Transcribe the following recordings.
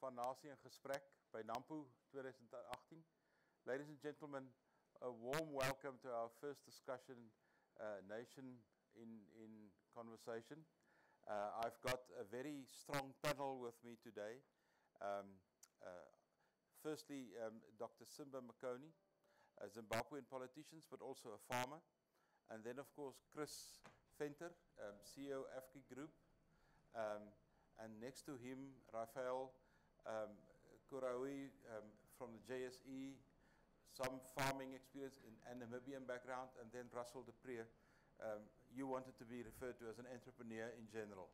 van Nasie en Gesprek by NAMPO 2018. Ladies and gentlemen, a warm welcome to our first discussion nation in conversation. I've got a very strong panel with me today. Firstly, Dr. Simba Makoni, a Zimbabwean politician, but also a farmer. And then, of course, Chris Venter, CEO Afki Group. And next to him, Rafael Kuraui from the JSE, some farming experience and Namibian background, and then Russell Dupree. You wanted to be referred to as an entrepreneur in general.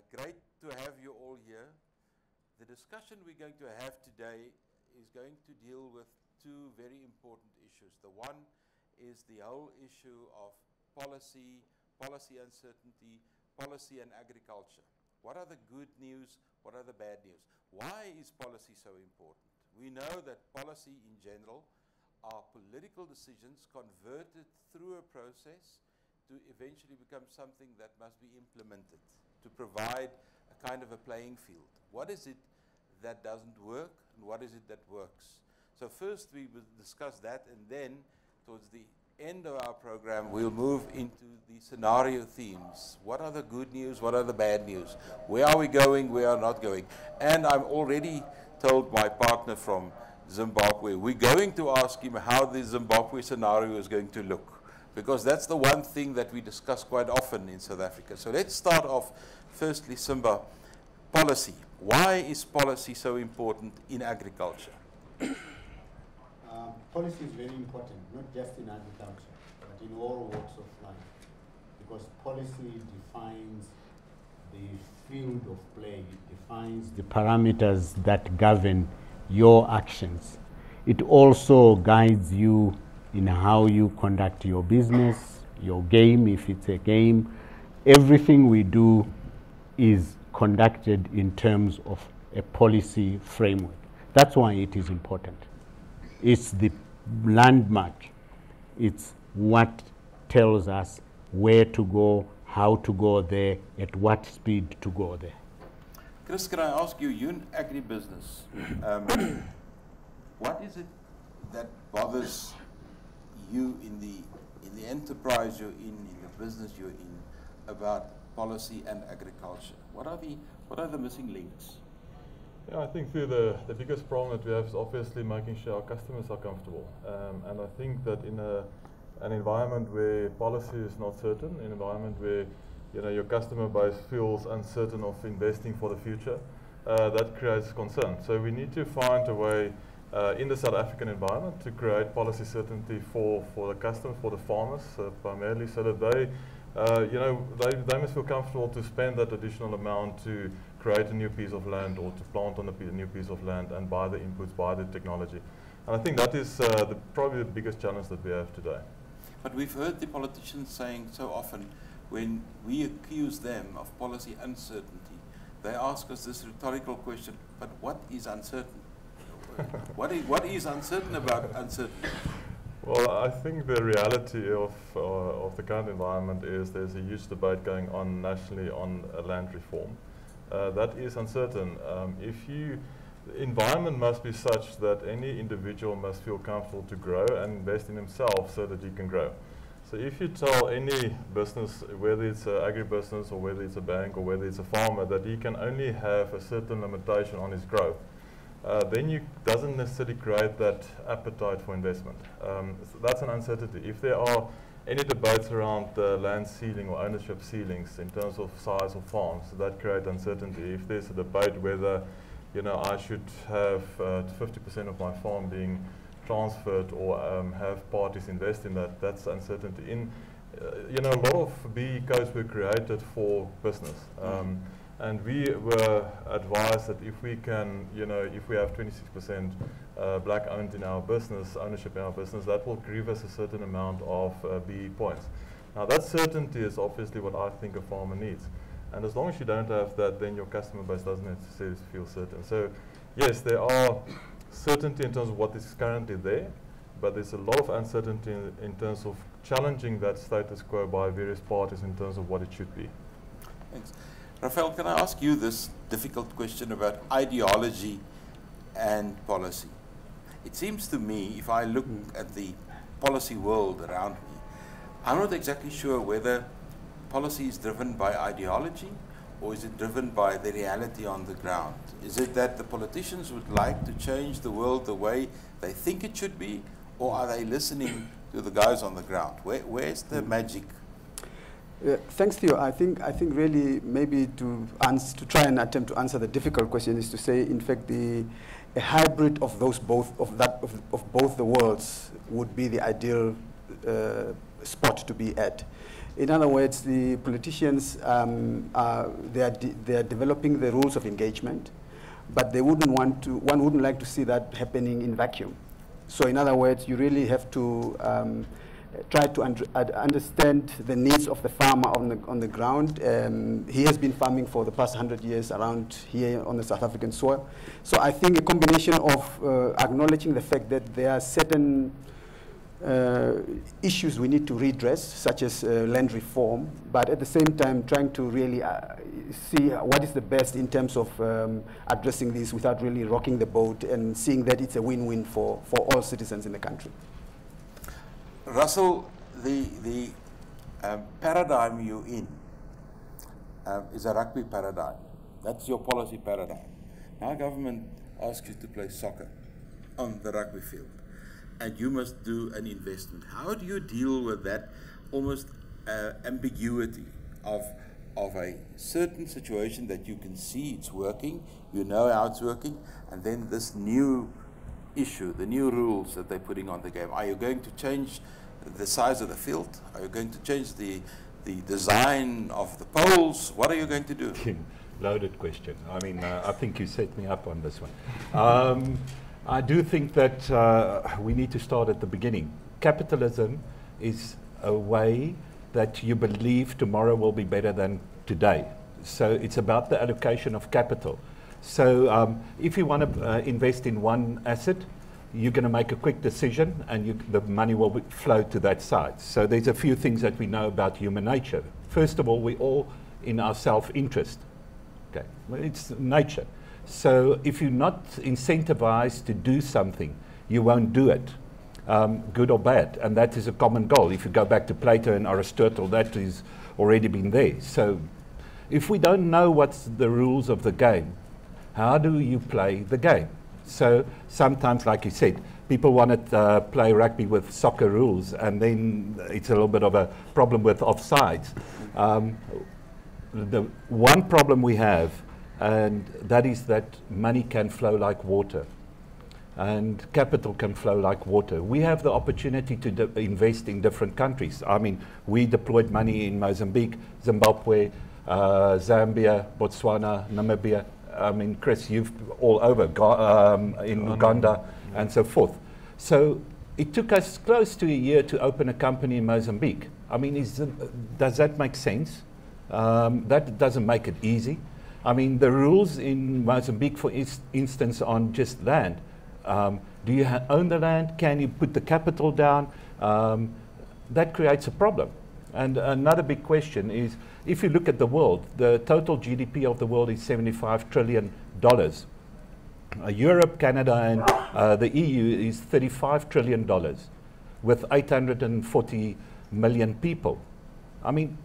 Great to have you all here. The discussion we're going to have today is going to deal with two very important issues. The one is the whole issue of policy uncertainty, policy and agriculture. What are the good news? What are the bad news? Why is policy so important? We know that policy in general are political decisions converted through a process to eventually become something that must be implemented to provide a kind of a playing field. What is it that doesn't work and what is it that works? So first we will discuss that, and then towards the end of our program we'll move into the scenario themes. What are the good news? What are the bad news? Where are we going? Where are we not going? And I'm already told my partner from Zimbabwe, we're going to ask him how the Zimbabwe scenario is going to look, because that's the one thing that we discuss quite often in South Africa. So let's start off firstly, Simba, policy. Why is policy so important in agriculture? Policy is very important, not just in agriculture, but in all walks of life, because policy defines the field of play, it defines the parameters that govern your actions. It also guides you in how you conduct your business, your game, if it's a game. Everything we do is conducted in terms of a policy framework. That's why it is important. It's the landmark. It's what tells us where to go, how to go there, at what speed to go there. Chris, can I ask you, you're in agribusiness. What is it that bothers you in the enterprise you're in the business you're in, about policy and agriculture? What are the missing links? Yeah, I think the biggest problem that we have is obviously making sure our customers are comfortable. And I think that in an environment where policy is not certain, an environment where your customer base feels uncertain of investing for the future, that creates concern. So we need to find a way in the South African environment to create policy certainty for the customers, for the farmers primarily, so that they must feel comfortable to spend that additional amount to create a new piece of land or to plant on a new piece of land and buy the inputs, buy the technology. And I think that is probably the biggest challenge that we have today. But we've heard the politicians saying so often, when we accuse them of policy uncertainty, they ask us this rhetorical question, but what is uncertain? what is uncertain about uncertainty? Well, I think the reality of the current environment is there's a huge debate going on nationally on land reform. That is uncertain. The environment must be such that any individual must feel comfortable to grow and invest in himself so that he can grow. So if you tell any business, whether it's an agribusiness or whether it's a bank or whether it's a farmer, that he can only have a certain limitation on his growth, then you doesn't necessarily create that appetite for investment. So that's an uncertainty. If there are any debates around land ceiling or ownership ceilings in terms of size of farms, that create uncertainty. If there's a debate whether I should have 50% of my farm being transferred or have parties invest in that, that's uncertainty. A lot of BE codes were created for business. And we were advised that if we can, if we have 26% black owned in our business, ownership in our business, that will give us a certain amount of BE points. Now that certainty is obviously what I think a farmer needs. And as long as you don't have that, then your customer base doesn't necessarily feel certain. So yes, there are certainty in terms of what is currently there, but there's a lot of uncertainty in terms of challenging that status quo by various parties in terms of what it should be. Thanks. Rafael, can I ask you this difficult question about ideology and policy? It seems to me, if I look at the policy world around me, I'm not exactly sure whether policy is driven by ideology or is it driven by the reality on the ground. Is it that the politicians would like to change the world the way they think it should be, or are they listening to the guys on the ground? Where's the magic? Thanks, Theo. I think really maybe to try and attempt to answer the difficult question is to say, in fact, a hybrid of both the worlds would be the ideal spot to be at. In other words, the politicians they are developing the rules of engagement, but they one wouldn't like to see that happening in vacuum. So, in other words, you really have to try to understand the needs of the farmer on the ground. He has been farming for the past 100 years around here on the South African soil. So I think a combination of acknowledging the fact that there are certain issues we need to redress, such as land reform, but at the same time trying to really see what is the best in terms of addressing this without really rocking the boat and seeing that it's a win-win for all citizens in the country. Russell, the paradigm you're in is a rugby paradigm. That's your policy paradigm. Now government asks you to play soccer on the rugby field, and you must do an investment. How do you deal with that almost ambiguity of a certain situation that you can see it's working, you know how it's working, and then this new issue, the new rules that they're putting on the game? Are you going to change the size of the field? Are you going to change the design of the poles? What are you going to do? Loaded question. I mean, I think you set me up on this one. I do think that we need to start at the beginning. Capitalism is a way that you believe tomorrow will be better than today. So it's about the allocation of capital. So if you want to invest in one asset, you're going to make a quick decision and the money will flow to that side. So there's a few things that we know about human nature. First of all, we're all in our self-interest. Okay, well, it's nature. So if you're not incentivized to do something, you won't do it, good or bad. And that is a common goal. If you go back to Plato and Aristotle, that has already been there. So if we don't know what's the rules of the game, how do you play the game? So sometimes, like you said, people want to play rugby with soccer rules, and then it's a little bit of a problem with offsides. The one problem we have, and that is that money can flow like water, and capital can flow like water. We have the opportunity to invest in different countries. I mean, we deployed money in Mozambique, Zimbabwe, Zambia, Botswana, Namibia. I mean, Chris, you've all over, in Uganda and so forth. So it took us close to a year to open a company in Mozambique. I mean, does that make sense? That doesn't make it easy. I mean, the rules in Mozambique, for instance, on just land. Do you own the land? Can you put the capital down? That creates a problem. And another big question is, if you look at the world, the total GDP of the world is $75 trillion. Europe, Canada, and the EU is $35 trillion with 840 million people. I mean,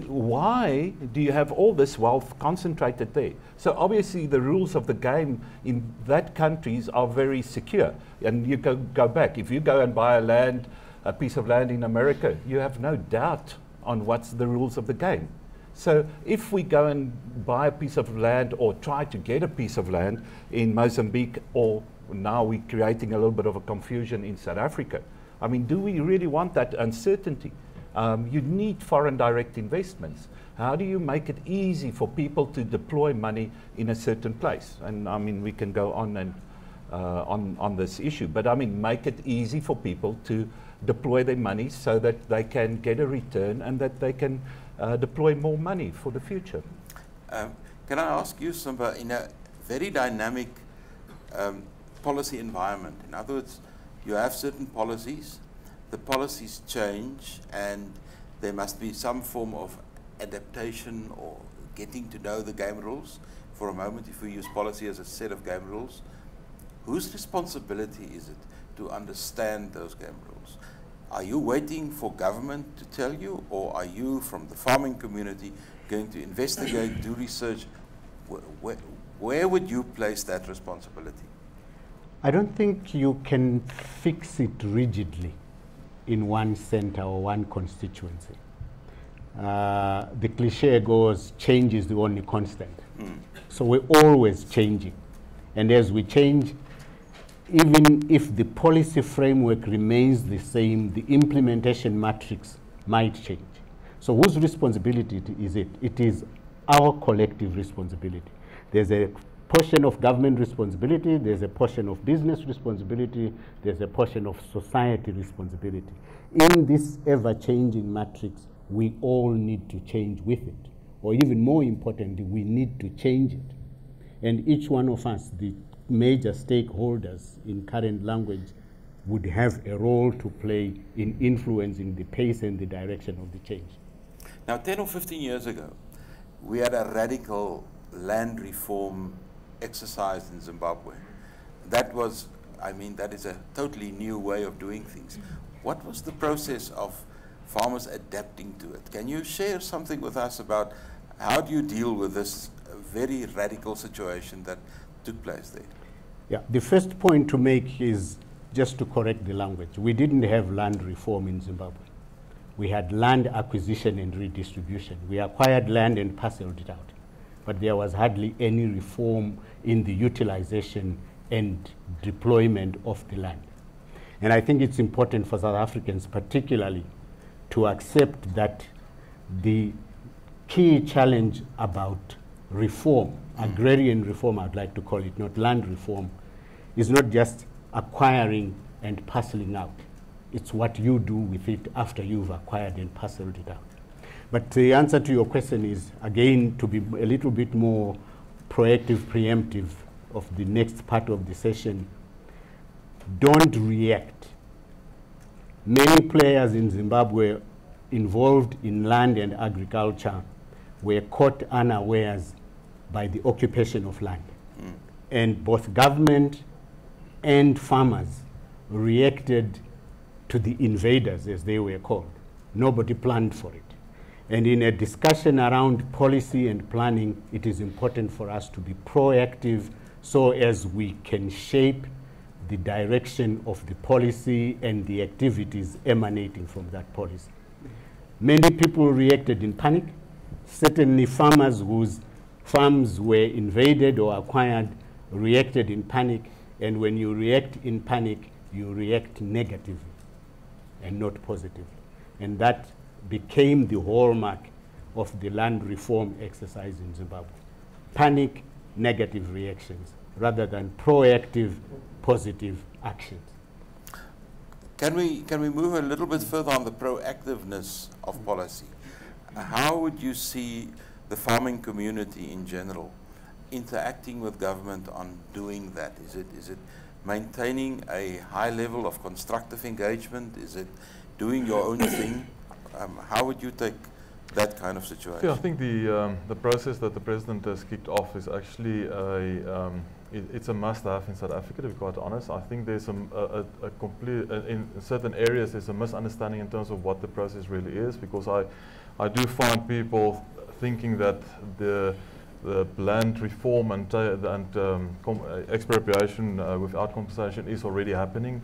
why do you have all this wealth concentrated there? So obviously the rules of the game in that countries are very secure. And you go back, if you go and buy a piece of land in America, you have no doubt on what's the rules of the game. So if we go and buy a piece of land or try to get a piece of land in Mozambique, or now we're creating a little bit of a confusion in South Africa, I mean, do we really want that uncertainty? You need foreign direct investments. How do you make it easy for people to deploy money in a certain place? And I mean, we can go on and on this issue, but I mean, make it easy for people to deploy their money so that they can get a return and that they can deploy more money for the future. Can I ask you, Simba, in a very dynamic policy environment, in other words, you have certain policies, the policies change, and there must be some form of adaptation or getting to know the game rules. For a moment, if we use policy as a set of game rules, whose responsibility is it to understand those game rules? Are you waiting for government to tell you, or are you from the farming community going to investigate, do research? Where would you place that responsibility? I don't think you can fix it rigidly in one center or one constituency. The cliche goes, change is the only constant. So we're always changing. And as we change, even if the policy framework remains the same, the implementation matrix might change. So whose responsibility is it? It is our collective responsibility. There's a portion of government responsibility, there's a portion of business responsibility, there's a portion of society responsibility. In this ever-changing matrix, we all need to change with it. Or even more importantly, we need to change it. And each one of us, the major stakeholders in current language, would have a role to play in influencing the pace and the direction of the change. Now, 10 or 15 years ago, we had a radical land reform exercise in Zimbabwe. That was, I mean, that is a totally new way of doing things. What was the process of farmers adapting to it? Can you share something with us about how do you deal with this very radical situation that took place there? Yeah, the first point to make is just to correct the language. We didn't have land reform in Zimbabwe. We had land acquisition and redistribution. We acquired land and parceled it out. But there was hardly any reform in the utilization and deployment of the land. And I think it's important for South Africans particularly to accept that the key challenge about reform, agrarian reform I'd like to call it, not land reform, is not just acquiring and parceling out. It's what you do with it after you've acquired and parceled it out. But the answer to your question is, again, to be a little bit more proactive, preemptive of the next part of the session, don't react. Many players in Zimbabwe involved in land and agriculture were caught unawares by the occupation of land. And both government and farmers reacted to the invaders, as they were called. Nobody planned for it. And in a discussion around policy and planning, it is important for us to be proactive so as we can shape the direction of the policy and the activities emanating from that policy. Many people reacted in panic. Certainly farmers whose farms were invaded or acquired reacted in panic. And when you react in panic, you react negatively and not positively. And that became the hallmark of the land reform exercise in Zimbabwe. Panic, negative reactions, rather than proactive, positive actions. Can we move a little bit further on the proactiveness of policy? How would you see the farming community in general interacting with government on doing that? Is it maintaining a high level of constructive engagement? Is it doing your own thing? How would you take that kind of situation? Yeah, I think the process that the President has kicked off is actually it's a must-have in South Africa, to be quite honest. I think there's a complete, in certain areas there's a misunderstanding in terms of what the process really is, because I do find people thinking that the land reform and expropriation without compensation is already happening.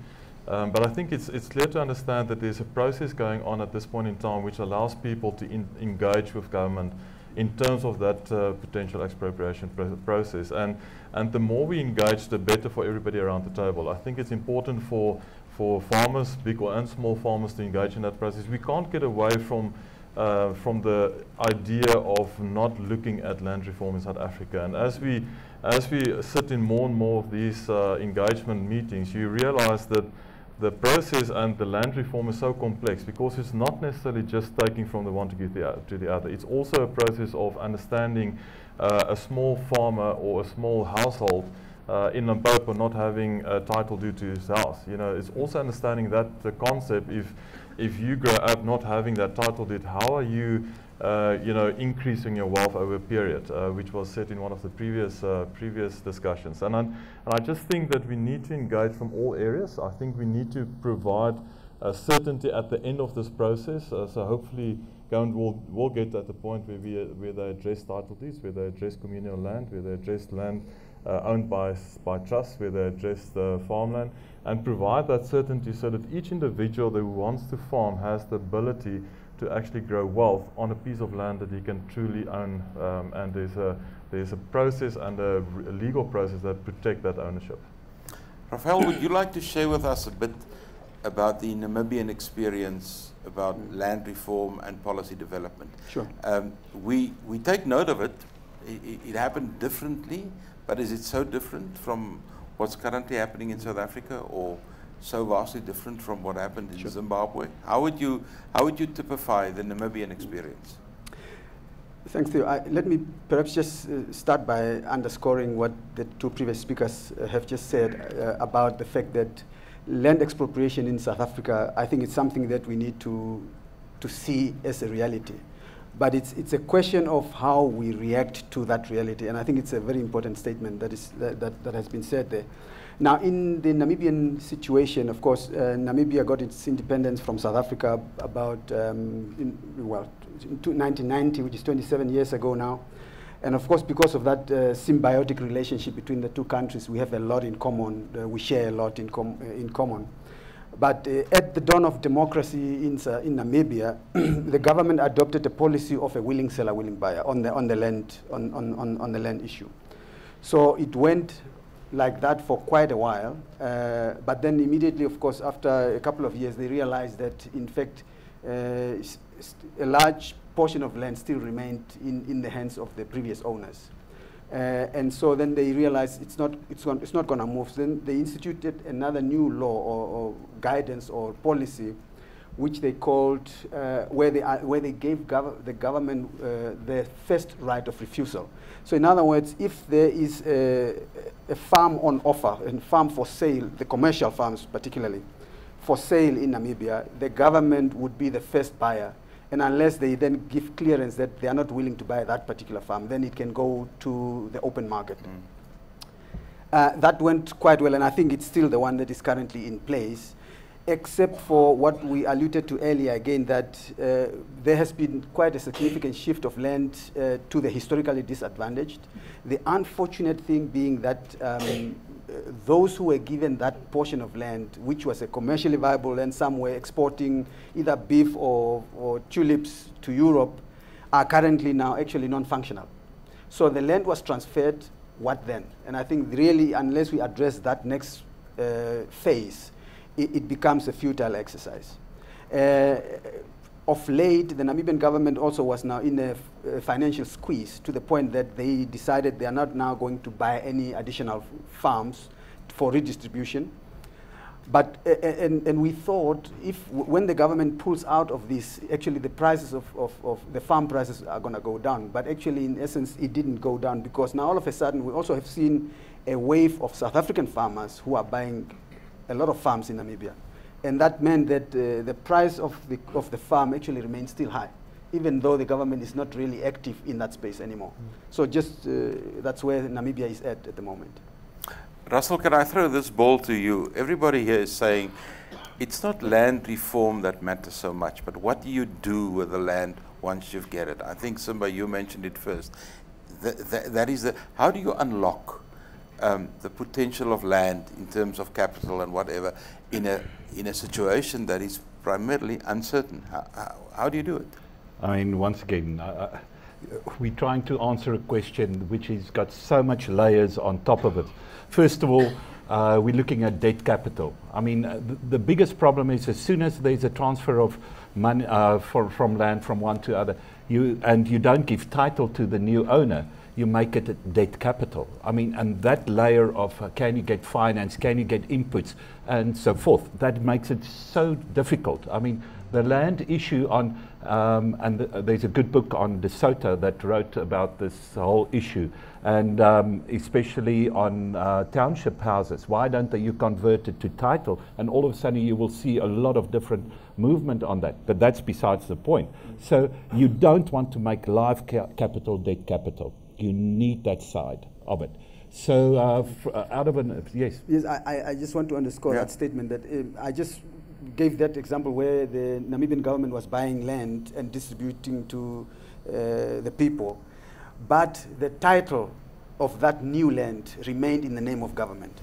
But I think it's clear to understand that there's a process going on at this point in time which allows people to engage with government in terms of that potential expropriation process. And the more we engage, the better for everybody around the table. I think it's important for farmers, big and small farmers, to engage in that process. We can't get away from the idea of not looking at land reform in South Africa. And as we sit in more and more of these engagement meetings, you realize that the process and the land reform is so complex, because it's not necessarily just taking from the one to give to the other. It's also a process of understanding a small farmer or a small household in Limpopo not having a title deed to his house. You know, it's also understanding that the concept, if you grow up not having that title deed, how are you, you know, increasing your wealth over a period, which was said in one of the previous discussions. And I just think that we need to engage from all areas. I think we need to provide certainty at the end of this process. So hopefully, we'll get at the point where they address title deeds, where they address communal land, where they address land owned by trust, where they address the farmland, and provide that certainty so that each individual who wants to farm has the ability to actually grow wealth on a piece of land that he can truly own, and there's a process and a legal process that protect that ownership. Rafael, would you like to share with us a bit about the Namibian experience about land reform and policy development? Sure. We take note of it. It happened differently, but is it so different from what's currently happening in South Africa, or so vastly different from what happened in Zimbabwe? How would you typify the Namibian experience? Thanks, Theo. Let me perhaps just start by underscoring what the two previous speakers have just said about the fact that land expropriation in South Africa, I think it's something that we need to see as a reality. But it's a question of how we react to that reality, and I think it's a very important statement that has been said there. Now, in the Namibian situation, of course, Namibia got its independence from South Africa about, in 1990, which is 27 years ago now. And of course, because of that symbiotic relationship between the two countries, we have a lot in common. We share a lot in common. But at the dawn of democracy in Namibia, the government adopted a policy of a willing seller, willing buyer on the land issue. So it went like that for quite a while. But then immediately, of course, after a couple of years, they realized that, in fact, a large portion of land still remained in the hands of the previous owners. And so then they realized it's not going to move. So then they instituted another new law or guidance or policy, which they called, where they gave the government the first right of refusal. So in other words, if there is a farm on offer, and farm for sale, the commercial farms particularly, for sale in Namibia, the government would be the first buyer. And unless they then give clearance that they are not willing to buy that particular farm, then it can go to the open market. That went quite well, and I think it's still the one that is currently in place, except for what we alluded to earlier again, that there has been quite a significant shift of land to the historically disadvantaged. The unfortunate thing being that those who were given that portion of land, which was a commercially viable land, some were exporting either beef or tulips to Europe, are currently now actually non-functional. So the land was transferred, what then? And I think really, unless we address that next phase, it becomes a futile exercise. Of late, the Namibian government also was now in a financial squeeze, to the point that they decided they are not now going to buy any additional farms for redistribution. But, and we thought, when the government pulls out of this, actually the prices of the farm prices are going to go down. But actually, in essence, it didn't go down, because now all of a sudden we also have seen a wave of South African farmers who are buying a lot of farms in Namibia. And that meant that the price of the farm actually remains still high, even though the government is not really active in that space anymore. So just that's where Namibia is at the moment. Russell, can I throw this ball to you? Everybody here is saying it's not land reform that matters so much, but what do you do with the land once you get it? I think, Simba, you mentioned it first. That is how do you unlock the potential of land in terms of capital and whatever in a situation that is primarily uncertain? How do you do it? I mean, once again, we're trying to answer a question which has got so much layers on top of it. First of all, we're looking at debt capital. I mean, the biggest problem is as soon as there's a transfer of money from land from one to other, you don't give title to the new owner, you make it a debt capital. I mean, and that layer of can you get finance, can you get inputs, and so forth, that makes it so difficult. I mean, The land issue on, there's a good book on DeSoto that wrote about this whole issue, and especially on township houses. Why don't you convert it to title? And all of a sudden you will see a lot of different movement on that. But that's besides the point. So you don't want to make live capital debt capital. You need that side of it. So out of an, yes? Yes, I just want to underscore that statement that I just gave that example where the Namibian government was buying land and distributing to the people, but the title of that new land remained in the name of government.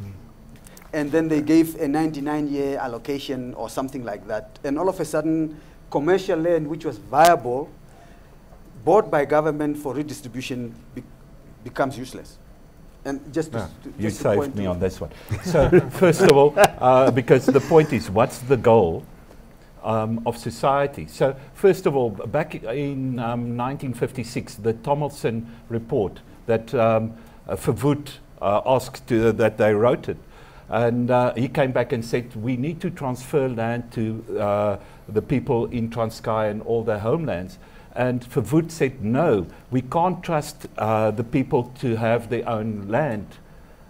And then they gave a 99-year allocation or something like that. And all of a sudden, commercial land which was viable, bought by government for redistribution, becomes useless. And just you saved me on this one. So first of all, because the point is, what's the goal of society? So first of all, back in 1956, the Tomlinson report that Verwoerd asked that they wrote it, and he came back and said, we need to transfer land to the people in Transkei and all their homelands. And Verwoerd said, no, we can't trust the people to have their own land.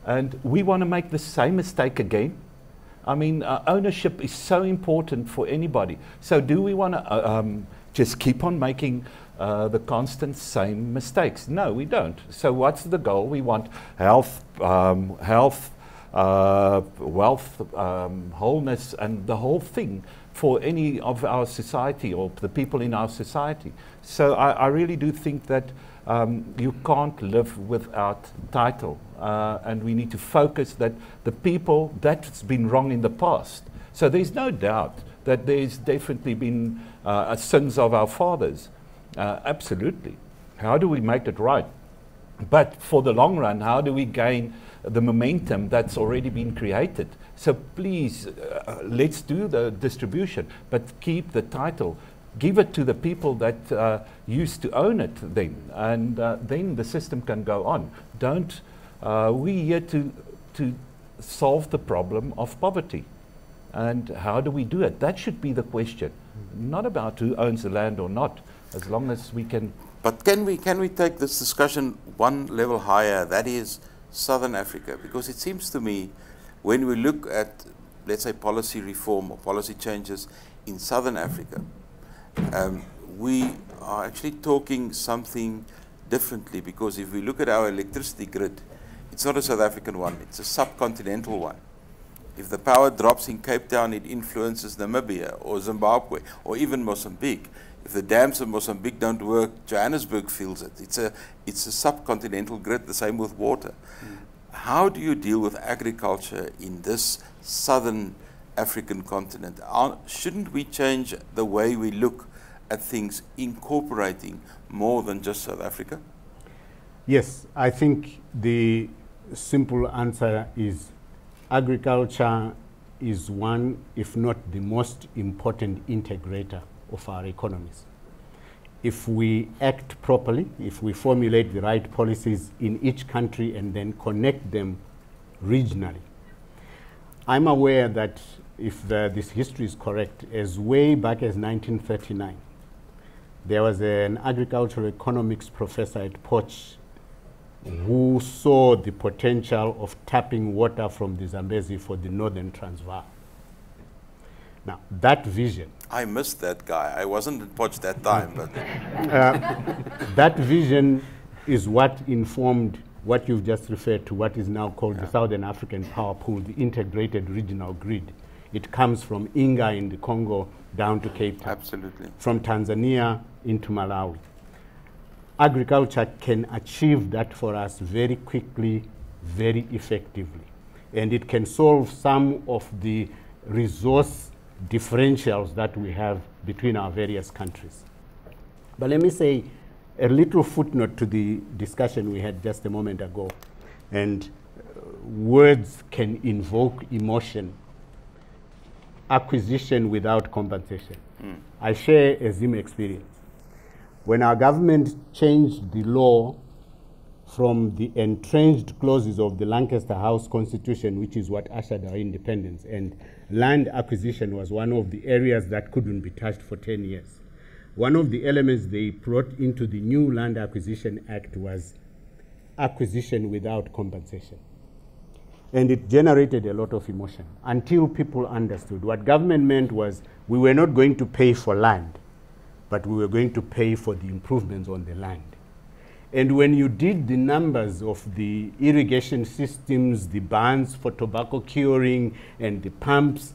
And we want to make the same mistake again. I mean, ownership is so important for anybody. So do we want to just keep on making the constant same mistakes? No, we don't. So what's the goal? We want health, wealth, wholeness, and the whole thing for any of our society or the people in our society. So I really do think that you can't live without title, and we need to focus that the people, that's been wrong in the past. So there's no doubt that there's definitely been sins of our fathers, absolutely. How do we make it right? But for the long run, how do we gain the momentum that's already been created? So please, let's do the distribution, but keep the title. Give it to the people that used to own it then, and then the system can go on. Don't, we're here to solve the problem of poverty. And how do we do it? That should be the question. Not about who owns the land or not, as long as we can. But can we take this discussion one level higher, that is Southern Africa? Because it seems to me, when we look at, let's say, policy reform or policy changes in Southern Africa, we are actually talking something differently, because if we look at our electricity grid, it's not a South African one, it's a subcontinental one. If the power drops in Cape Town, it influences Namibia or Zimbabwe or even Mozambique. If the dams of Mozambique don't work, Johannesburg feels it. It's a subcontinental grid, the same with water. How do you deal with agriculture in this southern African continent? Shouldn't we change the way we look at things, incorporating more than just South Africa? Yes, I think the simple answer is agriculture is one, if not the most important integrator of our economies. If we act properly, if we formulate the right policies in each country and then connect them regionally. I'm aware that if this history is correct, as way back as 1939, there was an agricultural economics professor at Potch who saw the potential of tapping water from the Zambezi for the northern Transvaal. Now, that vision... I missed that guy. I wasn't at Potch that time, but... that vision is what informed what you've just referred to, what is now called the Southern African Power Pool, the integrated regional grid. It comes from Inga in the Congo down to Cape Town. Absolutely. From Tanzania into Malawi. Agriculture can achieve that for us very quickly, very effectively. And it can solve some of the resource differentials that we have between our various countries. But let me say a little footnote to the discussion we had just a moment ago. And words can invoke emotion. Acquisition without compensation. I share a Zim experience. When our government changed the law from the entrenched clauses of the Lancaster House Constitution, which is what ushered our independence. And land acquisition was one of the areas that couldn't be touched for 10 years. One of the elements they brought into the new Land Acquisition Act was acquisition without compensation. And it generated a lot of emotion until people understood. What government meant was we were not going to pay for land, but we were going to pay for the improvements on the land. And when you did the numbers of the irrigation systems, the barns for tobacco curing, and the pumps,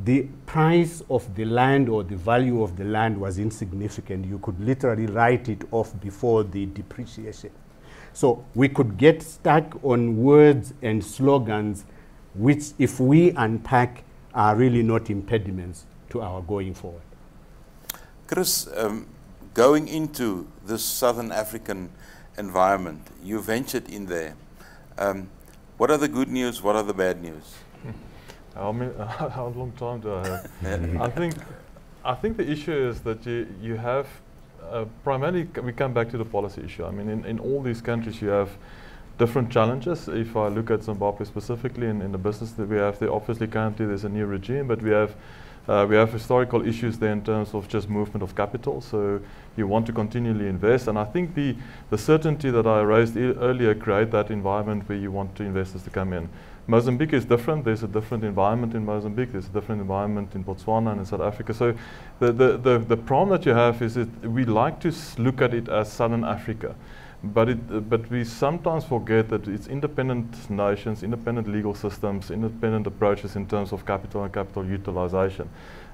the price of the land or the value of the land was insignificant. You could literally write it off before the depreciation. So we could get stuck on words and slogans, which, if we unpack, are really not impediments to our going forward. Chris, going into this Southern African environment, you ventured in there. What are the good news? What are the bad news? How long time do I have? I think the issue is that you have primarily we come back to the policy issue. I mean, in all these countries you have different challenges. If I look at Zimbabwe specifically in the business that we have there, obviously currently there's a new regime, but we have historical issues there in terms of just movement of capital. So you want to continually invest, and I think the certainty that I raised earlier create that environment where you want investors to come in. Mozambique is different. There's a different environment in Mozambique. There's a different environment in Botswana and in South Africa. So the problem that you have is that we like to look at it as Southern Africa, but we sometimes forget that it's independent nations, independent legal systems, independent approaches in terms of capital and capital utilization.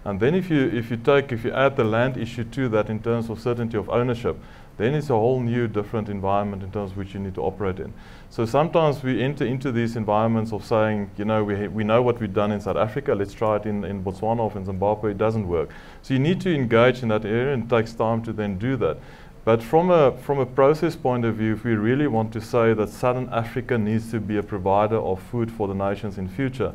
And then if you add the land issue to that in terms of certainty of ownership, then it's a whole new different environment in terms of which you need to operate in. So sometimes we enter into these environments of saying, you know, we know what we've done in South Africa, let's try it in Botswana or in Zimbabwe. It doesn't work. So you need to engage in that area, and it takes time to then do that. But from a process point of view, if we really want to say that Southern Africa needs to be a provider of food for the nations in future,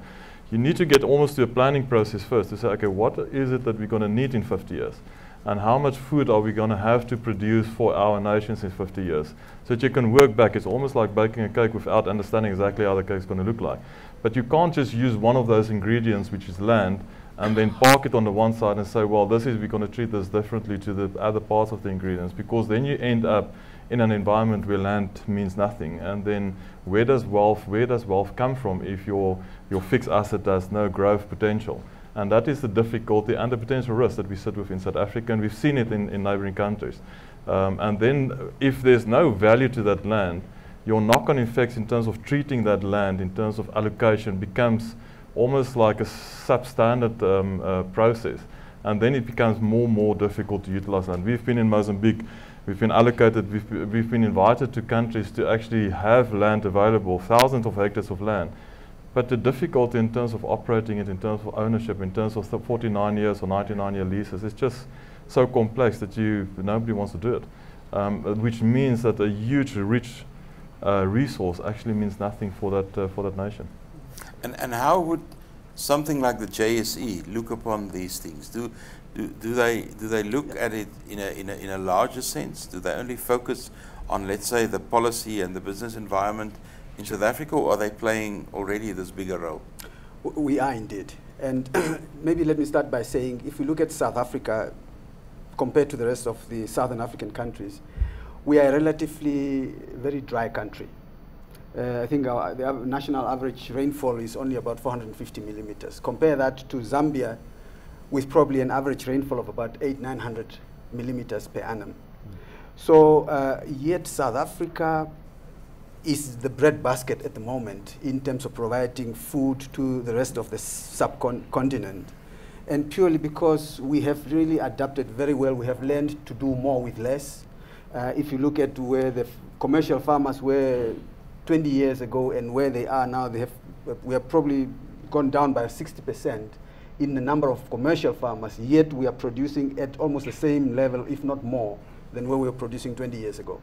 you need to get almost to a planning process first to say, okay, what is it that we're going to need in 50 years? And how much food are we going to have to produce for our nations in 50 years? So that you can work back. It's almost like baking a cake without understanding exactly how the cake is going to look like. But you can't just use one of those ingredients, which is land, and then park it on the one side and say, well, we're going to treat this differently to the other parts of the ingredients, because then you end up in an environment where land means nothing. And then where does wealth come from if your fixed asset has no growth potential? And that is the difficulty and the potential risk that we sit with in South Africa, and we've seen it in neighboring countries. And then if there's no value to that land, your knock-on effects in terms of treating that land, in terms of allocation, becomes almost like a substandard process. And then it becomes more and more difficult to utilize land. We've been in Mozambique, we've been allocated, we've been invited to countries to actually have land available, thousands of hectares of land. But the difficulty in terms of operating it, in terms of ownership, in terms of the 49 years or 99-year leases, is just so complex that nobody wants to do it. Which means that a huge, rich resource actually means nothing for that nation. And how would something like the JSE look upon these things? Do they look at it in a larger sense? Do they only focus on, let's say, the policy and the business environment in South Africa, or are they playing already this bigger role? We are indeed. And maybe let me start by saying, if we look at South Africa compared to the rest of the Southern African countries, we are a relatively very dry country. I think the national average rainfall is only about 450 millimeters. Compare that to Zambia, with probably an average rainfall of about 800-900 millimeters per annum. So yet South Africa is the breadbasket at the moment in terms of providing food to the rest of the subcontinent. And purely because we have really adapted very well, we have learned to do more with less. If you look at where the commercial farmers were 20 years ago and where they are now, we have probably gone down by 60% in the number of commercial farmers, yet we are producing at almost the same level, if not more, than where we were producing 20 years ago.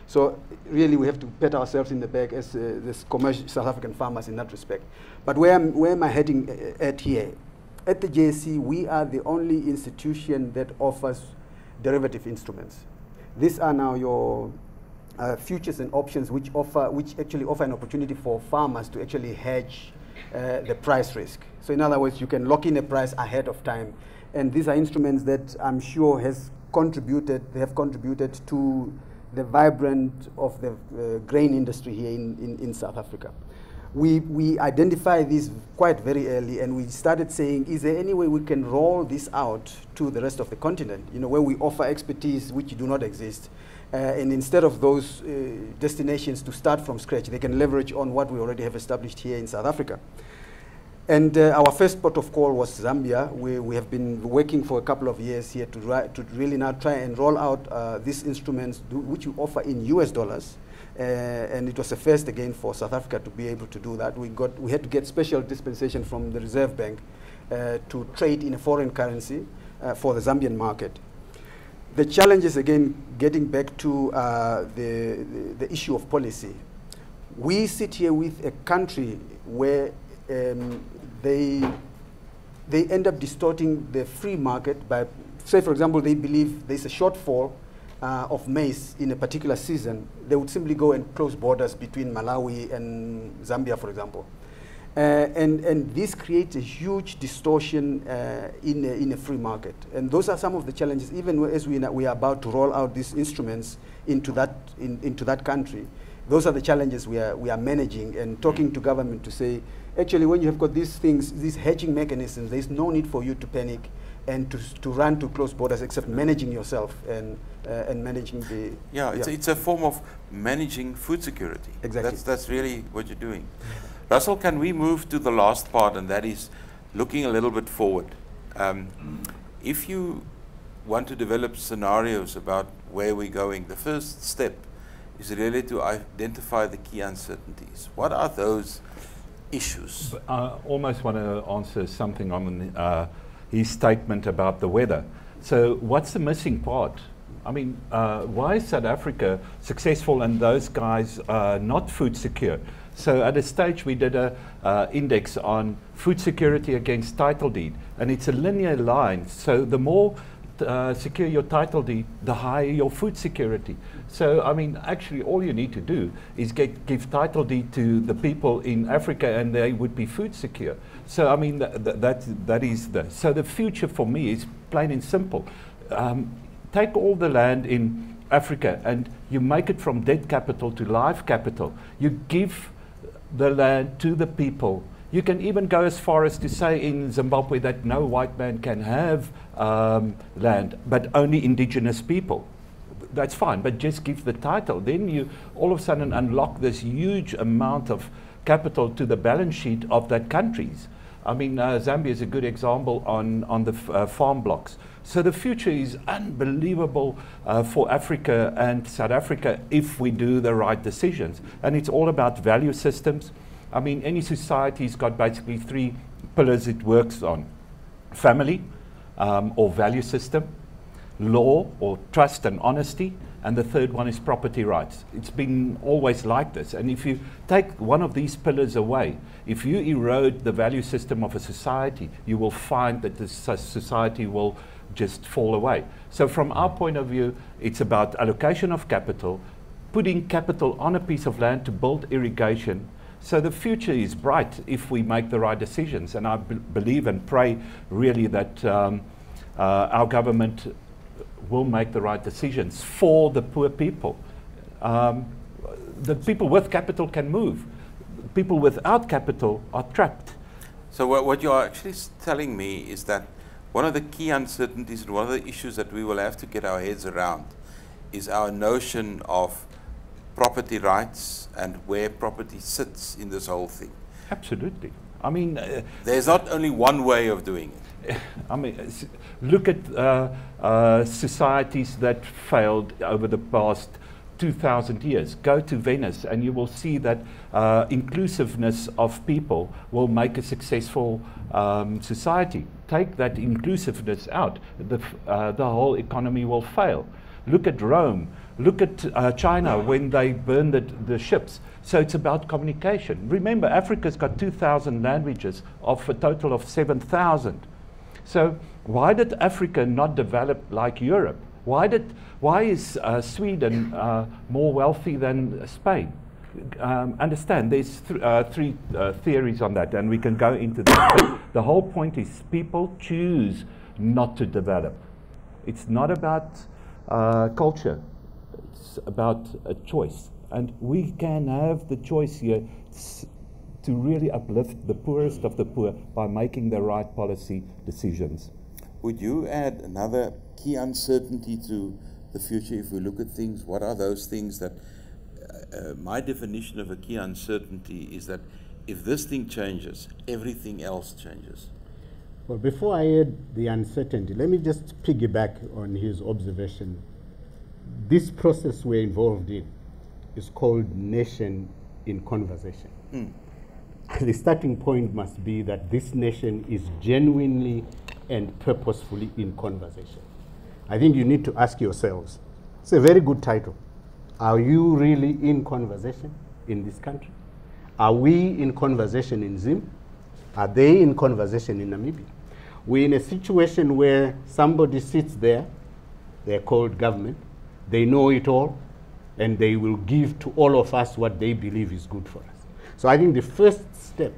So really we have to pat ourselves in the back as this commercial South African farmers in that respect. But where am I heading at here? At the JSE, we are the only institution that offers derivative instruments. These are now your futures and options which actually offer an opportunity for farmers to actually hedge the price risk. So in other words, you can lock in a price ahead of time. And these are instruments that I'm sure they have contributed to the vibrant of the grain industry here in South Africa. We identified this quite very early, and we started saying, is there any way we can roll this out to the rest of the continent, where we offer expertise which do not exist? And instead of those destinations to start from scratch, they can leverage on what we already have established here in South Africa. And our first port of call was Zambia. We have been working for a couple of years here to really now try and roll out these instruments which we offer in US dollars. And it was a first again for South Africa to be able to do that. We had to get special dispensation from the Reserve Bank to trade in a foreign currency for the Zambian market. The challenge is again getting back to the issue of policy. We sit here with a country where they end up distorting the free market by, say for example, they believe there's a shortfall of maize in a particular season. They would simply go and close borders between Malawi and Zambia, for example. And this creates a huge distortion in a free market. And those are some of the challenges, even as we are about to roll out these instruments into that country. Those are the challenges we are managing and talking to government to say, actually, when you have got these things, these hedging mechanisms, there's no need for you to panic and to run to close borders, except managing yourself and managing the... Yeah, it's a form of managing food security. Exactly. That's really what you're doing. Russell, can we move to the last part, and that is looking a little bit forward? If you want to develop scenarios about where we're going, the first step is really to identify the key uncertainties. What are those issues? I almost want to answer something on his statement about the weather. So what's the missing part? I mean, why is South Africa successful and those guys not food secure? So at a stage we did a index on food security against title deed, and it's a linear line. So the more secure your title deed, the higher your food security. So I mean, actually all you need to do is give title deed to the people in Africa and they would be food secure. So I mean, that is so the future for me is plain and simple. Take all the land in Africa and you make it from dead capital to live capital. You give the land to the people. You can even go as far as to say in Zimbabwe that no white man can have land, but only indigenous people. That's fine, but just give the title. Then you all of a sudden unlock this huge amount of capital to the balance sheet of that countries. I mean, Zambia is a good example on the farm blocks. So the future is unbelievable for Africa and South Africa if we do the right decisions. And it's all about value systems. I mean, any society's got basically 3 pillars it works on. Family or value system, law or trust and honesty, and the third one is property rights. It's been always like this. And if you take one of these pillars away, if you erode the value system of a society, you will find that the society will just fall away. So from our point of view, it's about allocation of capital, putting capital on a piece of land to build irrigation. So the future is bright if we make the right decisions. And I believe and pray really that our government will make the right decisions for the poor people. The people with capital can move. People without capital are trapped. So what you are actually telling me is that one of the key uncertainties and one of the issues that we will have to get our heads around is our notion of property rights and where property sits in this whole thing. Absolutely. I mean, there's not only one way of doing it. I mean, look at societies that failed over the past 2,000 years. Go to Venice and you will see that inclusiveness of people will make a successful society. Take that inclusiveness out, the whole economy will fail. Look at Rome. Look at China when they burned the ships. So it's about communication. Remember, Africa's got 2,000 languages of a total of 7,000. So why did Africa not develop like Europe? Why is Sweden more wealthy than Spain? Understand, there's three theories on that, and we can go into that. But the whole point is people choose not to develop. It's not about culture. It's about a choice. And we can have the choice here to really uplift the poorest of the poor by making the right policy decisions. Would you add another key uncertainty to the future if we look at things? What are those things that, my definition of a key uncertainty is that if this thing changes, everything else changes? Well, before I add the uncertainty, let me just piggyback on his observation. This process we're involved in is called nation in conversation. The starting point must be that this nation is genuinely and purposefully in conversation. I think you need to ask yourselves, it's a very good title. Are you really in conversation in this country? Are we in conversation in Zim? Are they in conversation in Namibia? We're in a situation where somebody sits there, they're called government, they know it all, and they will give to all of us what they believe is good for us. So I think the first step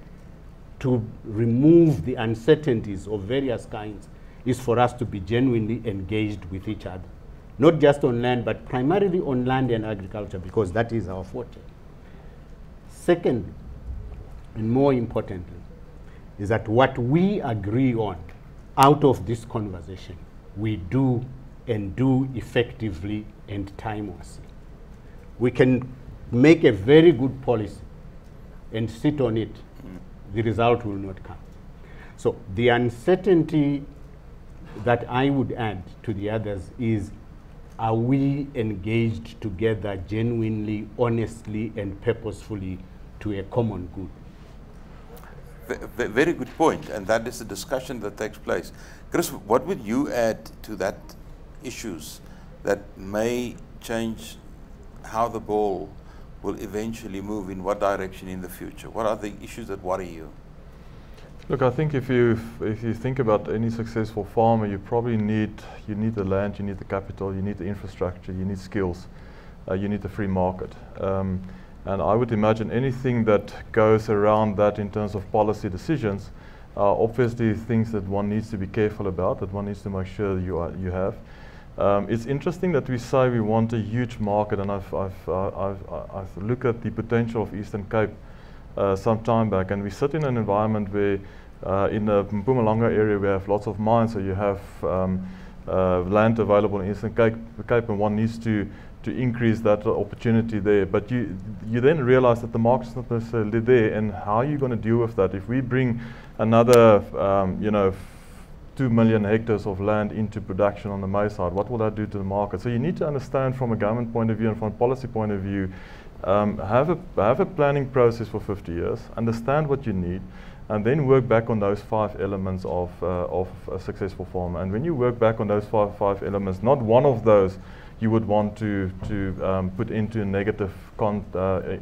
to remove the uncertainties of various kinds is for us to be genuinely engaged with each other. Not just on land, but primarily on land and agriculture, because that is our forte. Second, and more importantly, is that what we agree on out of this conversation, we do and do effectively and timelessly. We can make a very good policy and sit on it. The result will not come. So the uncertainty that I would add to the others is, are we engaged together genuinely, honestly, and purposefully to a common good? Very good point, and that is the discussion that takes place. Chris, what would you add to that issues that may change how the ball will eventually move in what direction in the future? What are the issues that worry you? Look, I think if you think about any successful farmer, you probably need the land, you need the capital, you need the infrastructure, you need skills, you need the free market. And I would imagine anything that goes around that in terms of policy decisions are obviously things that one needs to be careful about, that one needs to make sure you have. It's interesting that we say we want a huge market, and I've looked at the potential of Eastern Cape some time back, and we sit in an environment where in the Mpumalanga area we have lots of mines, so you have land available in Eastern Cape, and one needs to increase that opportunity there. But you then realize that the market's not necessarily there, and how are you going to deal with that? If we bring another 2 million hectares of land into production on the maize side, what will that do to the market? So you need to understand from a government point of view and from a policy point of view, have a planning process for 50 years, understand what you need, and then work back on those 5 elements of a successful farmer. And when you work back on those five elements, not one of those you would want to put into a negative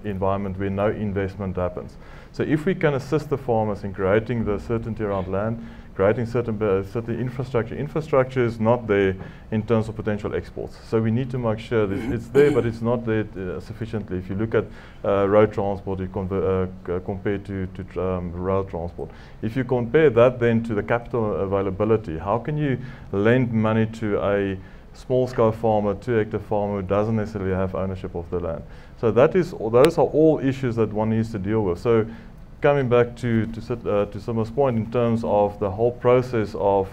environment where no investment happens. So if we can assist the farmers in creating the certainty around land, creating certain infrastructure. Infrastructure is not there in terms of potential exports. So we need to make sure that it's there, but it's not there sufficiently. If you look at road transport compared to rail transport. If you compare that then to the capital availability, how can you lend money to a small-scale farmer, 2-hectare farmer who doesn't necessarily have ownership of the land? So those are all issues that one needs to deal with. So coming back to Sima's point in terms of the whole process of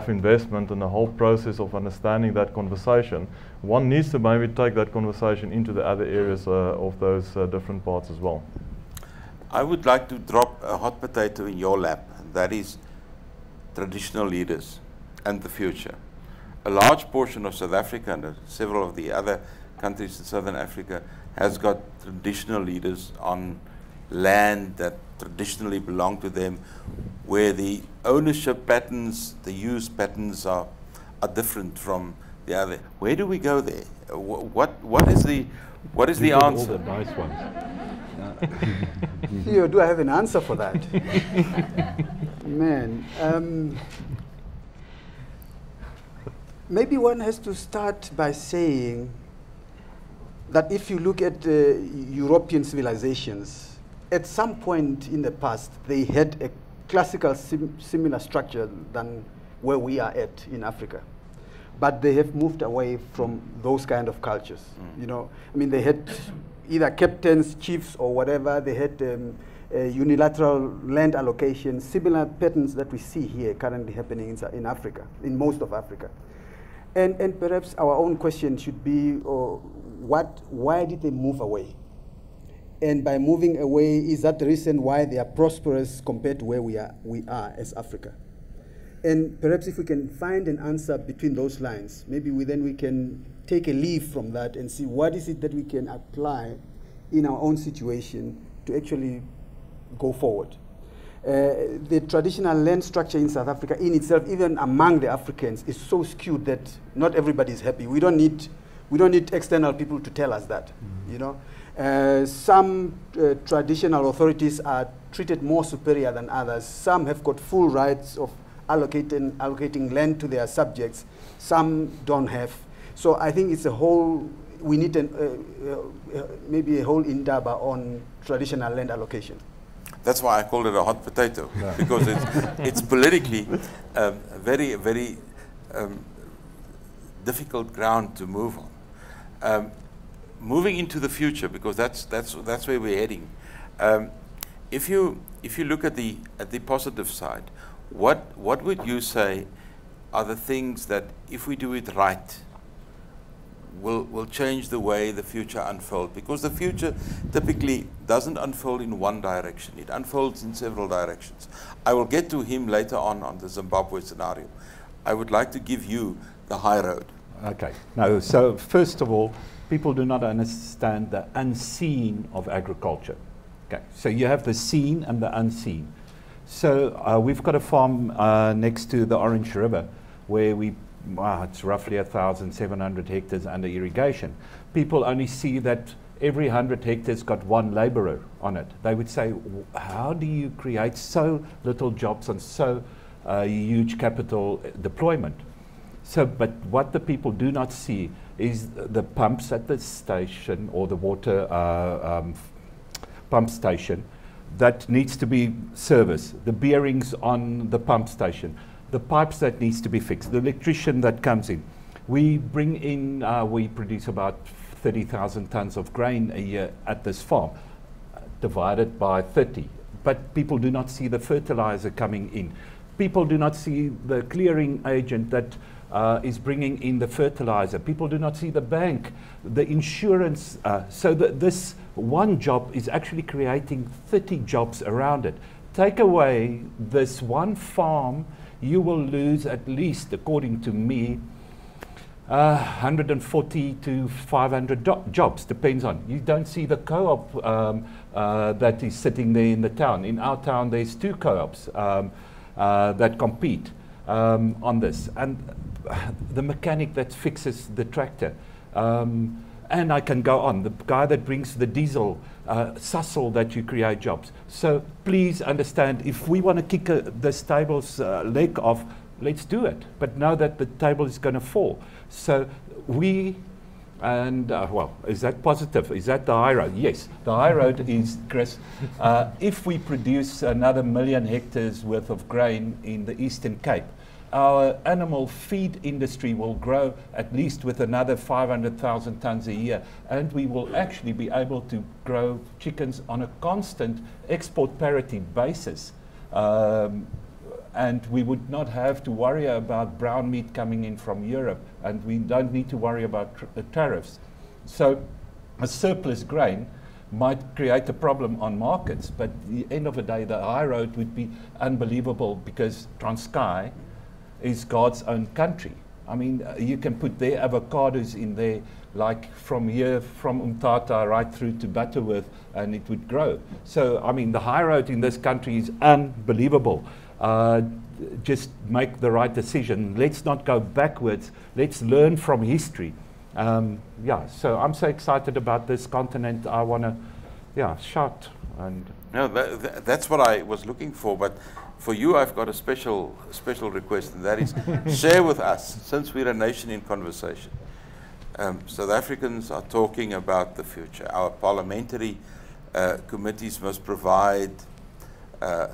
investment and the whole process of understanding that conversation, one needs to maybe take that conversation into the other areas of those different parts as well. I would like to drop a hot potato in your lap, and that is traditional leaders and the future. A large portion of South Africa and several of the other countries in Southern Africa has got traditional leaders on land that traditionally belong to them, where the ownership patterns, the use patterns are different from the other. Where do we go there? What is the answer? All the nice ones. Theo, do I have an answer for that? Man, Maybe one has to start by saying that if you look at European civilizations, at some point in the past, they had a classical similar structure than where we are at in Africa. But they have moved away from those kind of cultures. You know, I mean, they had either captains, chiefs, or whatever. They had unilateral land allocation, similar patterns that we see here currently happening in Africa, in most of Africa. And perhaps our own question should be, why did they move away? And by moving away, is that the reason why they are prosperous compared to where we are as Africa? And perhaps if we can find an answer between those lines, maybe then we can take a leaf from that and see what is it that we can apply in our own situation to actually go forward. The traditional land structure in South Africa in itself, even among the Africans, is so skewed that not everybody is happy. We don't need external people to tell us that. You know, some traditional authorities are treated more superior than others. Some have got full rights of allocating land to their subjects. Some don't have. So I think it's a whole. We need maybe a whole indaba on traditional land allocation. That's why I called it a hot potato, because it's politically very, very difficult ground to move on. Moving into the future, because that's where we're heading. If you look at the positive side, what would you say are the things that, if we do it right, will change the way the future unfolds? Because the future typically doesn't unfold in one direction. It unfolds in several directions. I will get to him later on the Zimbabwe scenario. I would like to give you the high road. Okay. No, so first of all, people do not understand the unseen of agriculture. Okay. So you have the seen and the unseen. So we've got a farm next to the Orange River where it's roughly 1,700 hectares under irrigation. People only see that every 100 hectares got one laborer on it. They would say, how do you create so little jobs and so huge capital deployment? So, but what the people do not see is the pumps at the station, or the water pump station that needs to be serviced, the bearings on the pump station, the pipes that needs to be fixed, the electrician that comes in. We bring in, we produce about 30,000 tons of grain a year at this farm, divided by 30. But people do not see the fertilizer coming in. People do not see the clearing agent that is bringing in the fertilizer. People do not see the bank, the insurance. So that this one job is actually creating 30 jobs around it. Take away this one farm, you will lose at least, according to me, 140 to 500 jobs, depends on. You don't see the co-op that is sitting there in the town. In our town, there's 2 co-ops that compete on this. And the mechanic that fixes the tractor. And I can go on. The guy that brings the diesel, Sassel, that you create jobs. So please understand, if we want to kick this table's leg off, let's do it. But know that the table is going to fall. So we, and well, is that positive? Is that the high road? Yes, the high road is, Chris, if we produce another 1 million hectares worth of grain in the Eastern Cape, our animal feed industry will grow at least with another 500,000 tons a year, and we will actually be able to grow chickens on a constant export parity basis. And we would not have to worry about brown meat coming in from Europe, and we don't need to worry about tariffs. So a surplus grain might create a problem on markets, but at the end of the day, the high road would be unbelievable, because Transkei is God's own country. I mean, you can put their avocados in there, like from here, from Umtata right through to Butterworth, and it would grow. So, I mean, the high road in this country is unbelievable. Just make the right decision. Let's not go backwards. Let's learn from history. Yeah, so I'm so excited about this continent. I want to, shout. And no, that's what I was looking for. But For you, I've got a special request, and that is share with us, since we're a nation in conversation. South Africans are talking about the future. Our parliamentary committees must provide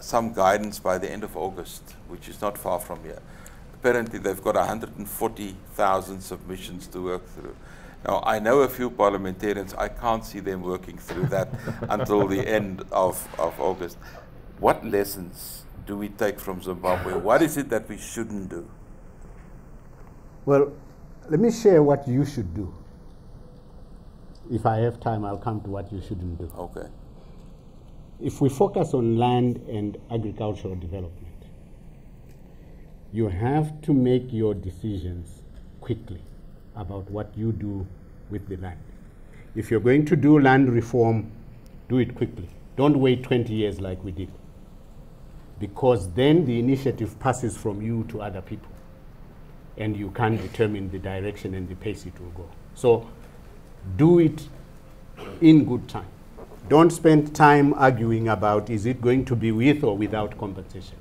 some guidance by the end of August, which is not far from here. Apparently, they've got 140,000 submissions to work through. Now, I know a few parliamentarians. I can't see them working through that until the end of August. What lessons do we take from Zimbabwe? What is it that we shouldn't do? Well, let me share what you should do. If I have time, I'll come to what you shouldn't do. Okay. If we focus on land and agricultural development, you have to make your decisions quickly about what you do with the land. If you're going to do land reform, do it quickly. Don't wait 20 years like we did, because then the initiative passes from you to other people, and you can't determine the direction and the pace it will go. So do it in good time. Don't spend time arguing about is it going to be with or without compensation.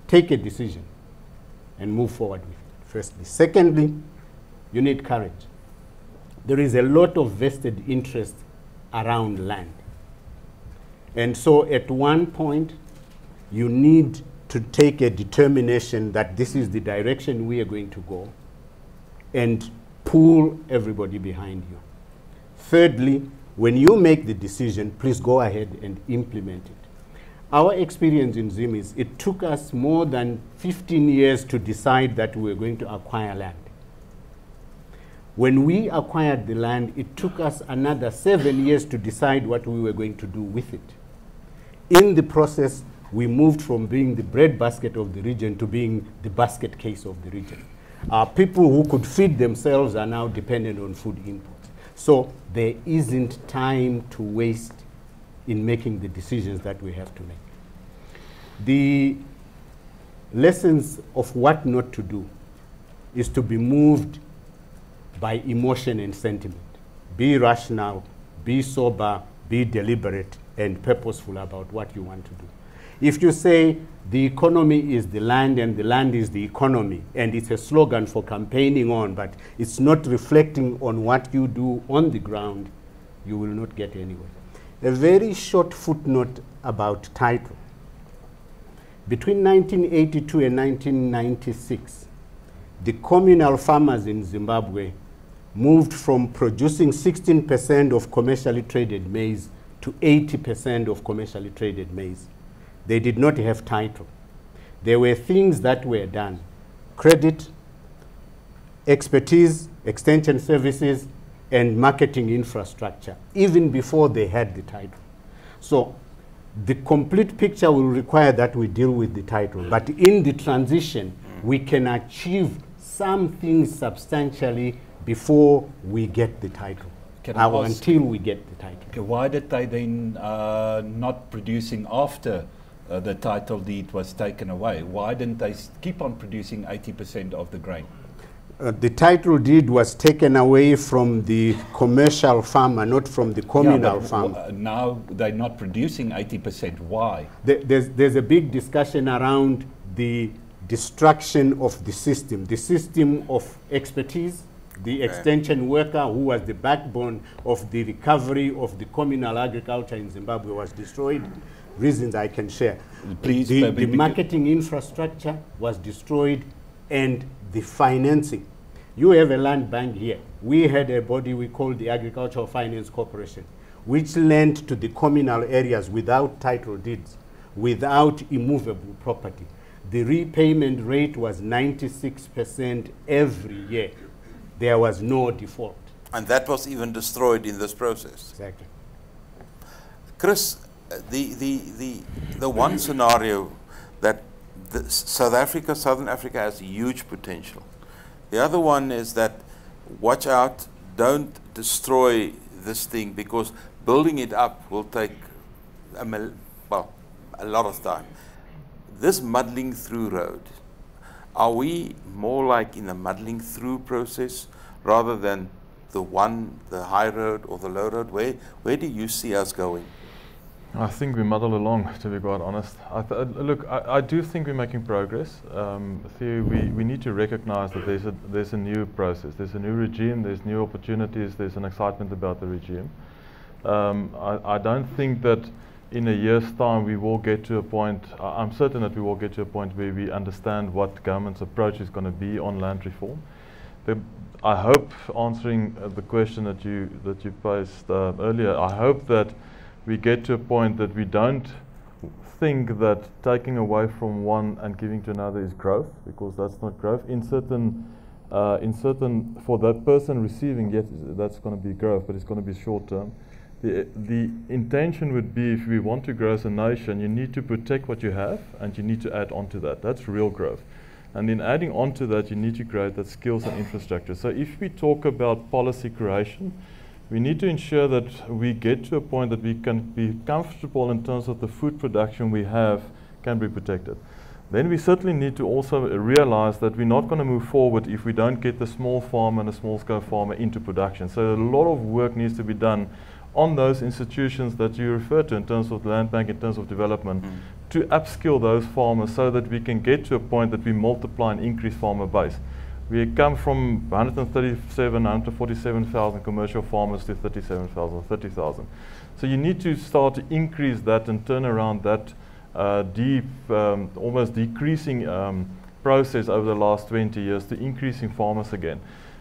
Take a decision and move forward with it, firstly. Secondly, you need courage. There is a lot of vested interest around land. And so at one point, you need to take a determination that this is the direction we are going to go and pull everybody behind you. Thirdly, when you make the decision, please go ahead and implement it. Our experience in Zim is it took us more than 15 years to decide that we were going to acquire land. When we acquired the land, it took us another 7 years to decide what we were going to do with it. In the process, we moved from being the breadbasket of the region to being the basket case of the region. People who could feed themselves are now dependent on food imports. So there isn't time to waste in making the decisions that we have to make. The lessons of what not to do is to be moved by emotion and sentiment. Be rational, be sober, be deliberate and purposeful about what you want to do. If you say the economy is the land and the land is the economy, and it's a slogan for campaigning on, but it's not reflecting on what you do on the ground, you will not get anywhere. A very short footnote about title. Between 1982 and 1996, the communal farmers in Zimbabwe moved from producing 16% of commercially traded maize to 80% of commercially traded maize. They did not have title. There were things that were done: credit, expertise, extension services, and marketing infrastructure, even before they had the title. So the complete picture will require that we deal with the title. But in the transition, we can achieve some things substantially before we get the title. Until we get the title. Okay, why did they then not producing after the title deed was taken away? Why didn't they keep on producing 80% of the grain? The title deed was taken away from the commercial farmer, not from the communal farmer. Now they're not producing 80%. Why? There's a big discussion around the destruction of the system of expertise. The extension worker, who was the backbone of the recovery of the communal agriculture in Zimbabwe, was destroyed. Reasons I can share. Please, the marketing infrastructure was destroyed, and the financing. You have a land bank here. We had a body we called the Agricultural Finance Corporation, which lent to the communal areas without title deeds, without immovable property. The repayment rate was 96% every year. There was no default. And that was even destroyed in this process. Exactly. Chris, the one scenario that Southern Africa has huge potential. The other one is that watch out, don't destroy this thing, because building it up will take a lot of time. This muddling through road, are we more like in a muddling through process rather than the high road or the low road? Where do you see us going? I think we muddle along, to be quite honest. Look, I do think we're making progress. Theo, we need to recognize that there's a new process, there's a new regime, there's new opportunities, there's an excitement about the regime. I don't think that in a year's time we will get to a point, I'm certain that we will get to a point where we understand what government's approach is going to be on land reform. I hope, answering the question that you posed earlier, I hope that we get to a point that we don't think that taking away from one and giving to another is growth, because that's not growth. In certain, for that person receiving, yes, that's going to be growth, but it's going to be short term. The intention would be, if we want to grow as a nation, you need to protect what you have and you need to add on to that. That's real growth. And in adding on to that, you need to create that skills and infrastructure. So if we talk about policy creation, we need to ensure that we get to a point that we can be comfortable in terms of the food production we have can be protected. Then we certainly need to also realize that we're not going to move forward if we don't get the small farmer and the small-scale farmer into production. So a lot of work needs to be done on those institutions that you refer to in terms of the land bank, in terms of development, to upskill those farmers so that we can get to a point that we multiply and increase farmer base. We come from 147,000 commercial farmers to 37,000, 30,000. So you need to start to increase that and turn around that deep, almost decreasing process over the last 20 years to increasing farmers again.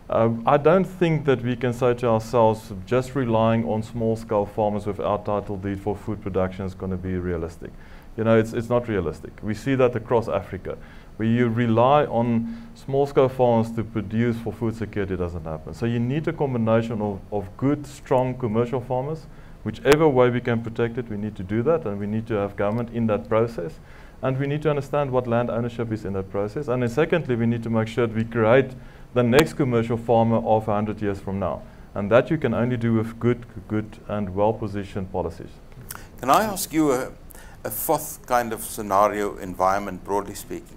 I don't think that we can say to ourselves, just relying on small-scale farmers without title deed for food production is going to be realistic. You know, it's not realistic. We see that across Africa. Where you rely on small-scale farmers to produce for food security, doesn't happen. So you need a combination of good, strong commercial farmers. Whichever way we can protect it, we need to do that, and we need to have government in that process. And we need to understand what land ownership is in that process. And then secondly, we need to make sure that we create the next commercial farmer of 100 years from now. And that you can only do with good and well-positioned policies. Can I ask you a fourth kind of scenario environment, broadly speaking?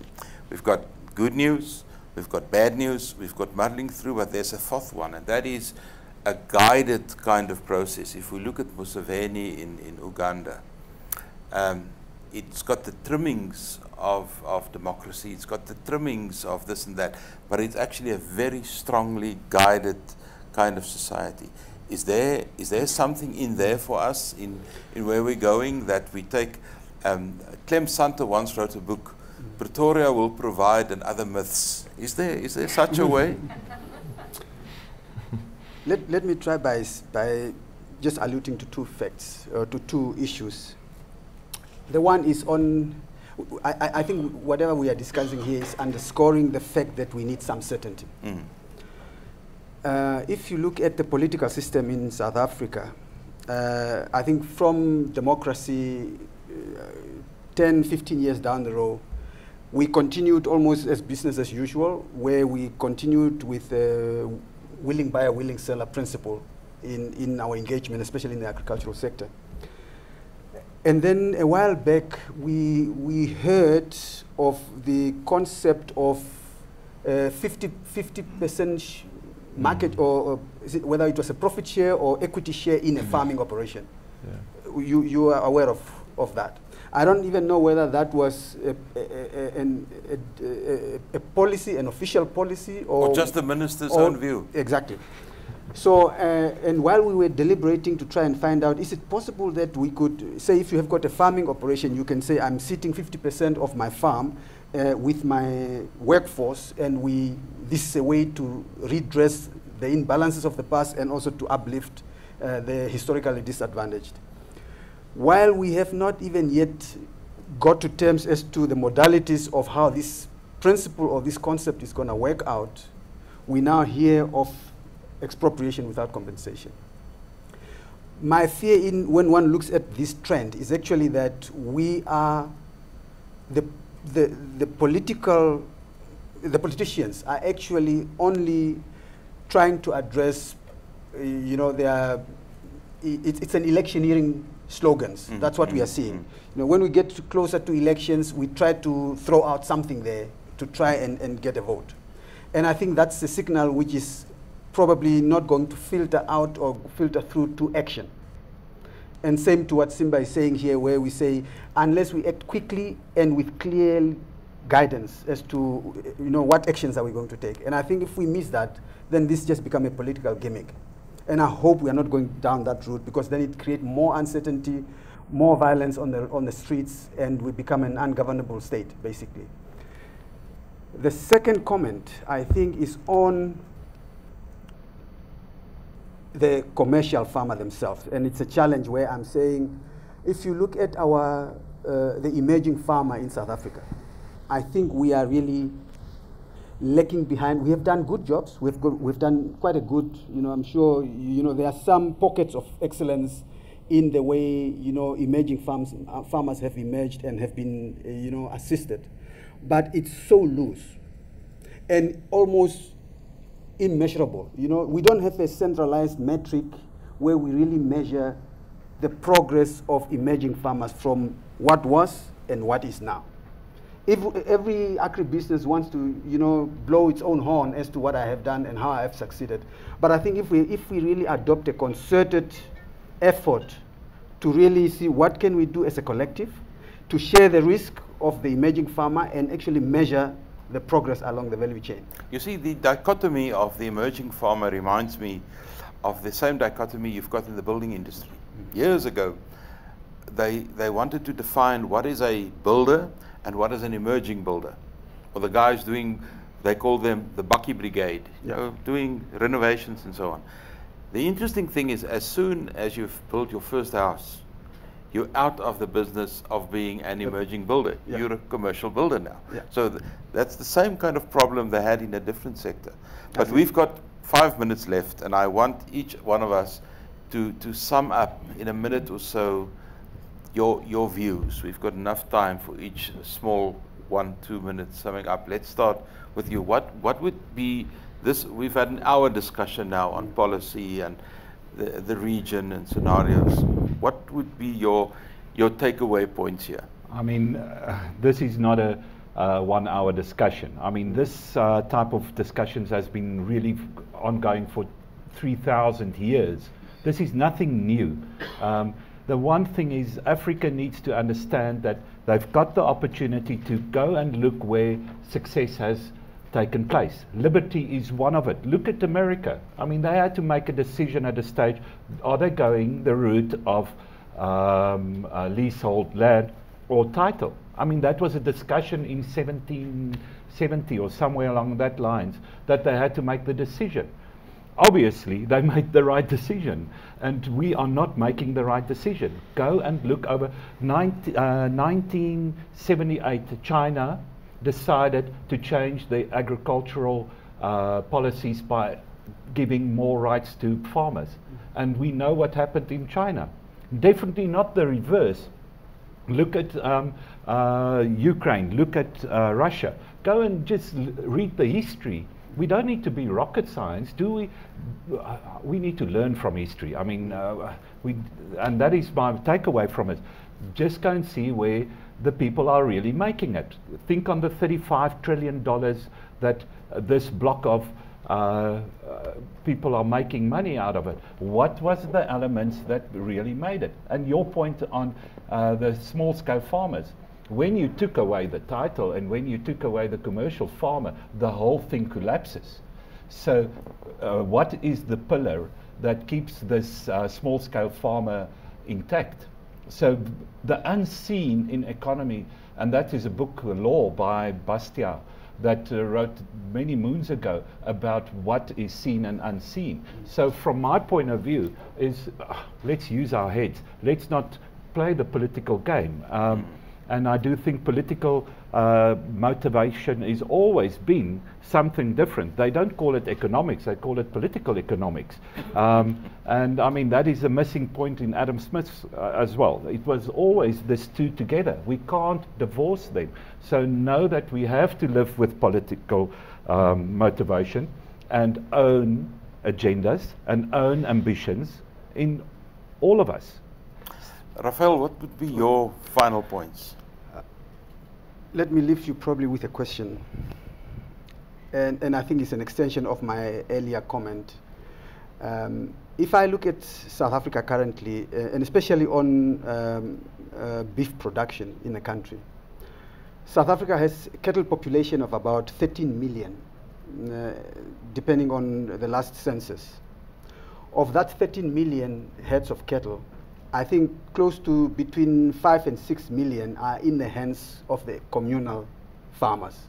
We've got good news, we've got bad news, we've got muddling through, but there's a fourth one, and that is a guided kind of process. If we look at Museveni in Uganda, it's got the trimmings of democracy, it's got the trimmings of this and that, but it's actually a very strongly guided kind of society. Is there something in there for us in where we're going that we take? Clem Santa once wrote a book, Pretoria will provide, and other myths. Is there such a way? Let me try by just alluding to two facts, to two issues. The one is on, I think whatever we are discussing here is underscoring the fact that we need some certainty. If you look at the political system in South Africa, I think from democracy 10, 15 years down the road, we continued almost as business as usual, where we continued with willing buyer, willing seller principle in our engagement, especially in the agricultural sector. And then a while back, we heard of the concept of 50% market, or whether it was a profit share or equity share in a farming operation. Yeah. You are aware of that. I don't even know whether that was a policy, an official policy, or just the minister's own view. Exactly. So, and while we were deliberating to try and find out, is it possible that we could say, if you have got a farming operation, you can say, I'm sitting 50% of my farm with my workforce, and this is a way to redress the imbalances of the past and also to uplift the historically disadvantaged. While we have not even yet got to terms as to the modalities of how this principle or this concept is going to work out, we now hear of expropriation without compensation. My fear when one looks at this trend is actually that we are, the politicians are actually only trying to address, it's an electioneering slogans. That's what we are seeing. When we get closer to elections, we try to throw out something there to try and get a vote. And I think that's a signal which is probably not going to filter out or filter through to action. And same to what Simba is saying here, where we say, unless we act quickly and with clear guidance as to what actions are we going to take. And I think if we miss that, then this just becomes a political gimmick. And I hope we are not going down that route, because then it creates more uncertainty, more violence on the streets, and we become an ungovernable state, basically. The second comment, I think, is on the commercial farmer themselves. And it's a challenge where I'm saying, if you look at the emerging farmer in South Africa, I think we are really lacking behind. We have done good jobs. We've done quite a good, I'm sure, there are some pockets of excellence in the way, emerging farmers have emerged and have been, assisted. But it's so loose and almost immeasurable. We don't have a centralized metric where we really measure the progress of emerging farmers from what was and what is now. If every agribusiness wants to, blow its own horn as to what I have done and how I have succeeded. But I think if we really adopt a concerted effort to really see what can we do as a collective to share the risk of the emerging farmer and actually measure the progress along the value chain. You see, the dichotomy of the emerging farmer reminds me of the same dichotomy you've got in the building industry. Years ago, they wanted to define what is a builder and what is an emerging builder. Or the guys doing, they call them the Bakkie Brigade, doing renovations and so on. The interesting thing is, as soon as you've built your first house, you're out of the business of being an emerging builder. You're a commercial builder now. So that's the same kind of problem they had in a different sector. But we've got 5 minutes left, and I want each one of us to sum up in a minute or so your views. We've got enough time for each small 1-2 minutes summing up. Let's start with you. What would be this? We've had an hour discussion now on policy and the region and scenarios. What would be your takeaway points here? I mean, this is not a 1 hour discussion. I mean, this type of discussions has been really ongoing for 3,000 years. This is nothing new. The one thing is, Africa needs to understand that they've got the opportunity to go and look where success has taken place. Liberty is one of it. Look at America. I mean, they had to make a decision at a stage. Are they going the route of leasehold land or title? I mean, that was a discussion in 1770 or somewhere along that lines, that they had to make the decision. Obviously, they made the right decision, and we are not making the right decision. Go and look over 1978, China decided to change the agricultural policies by giving more rights to farmers. And we know what happened in China. Definitely not the reverse. Look at Ukraine, look at Russia. Go and just read the history. We don't need to be rocket science, do we? We need to learn from history. I mean, and that is my takeaway from it. Just go and see where the people are really making it. Think on the $35 trillion that this block of people are making money out of it. What was the elements that really made it? And your point on the small-scale farmers. When you took away the title and when you took away the commercial farmer, the whole thing collapses. So what is the pillar that keeps this small-scale farmer intact? So the unseen in economy, and that is a book, Law, by Bastiat, that wrote many moons ago about what is seen and unseen. So from my point of view is, let's use our heads. Let's not play the political game. And I do think political motivation has always been something different. They don't call it economics, they call it political economics. And I mean, that is a missing point in Adam Smith's as well. It was always this two together. We can't divorce them. So know that we have to live with political motivation and own agendas and own ambitions in all of us. Raphael, what would be your final points? Let me leave you probably with a question. And I think it's an extension of my earlier comment. if I look at South Africa currently, and especially on beef production in the country, South Africa has a cattle population of about 13 million, depending on the last census. Of that 13 million heads of cattle, I think close to between 5 and 6 million are in the hands of the communal farmers.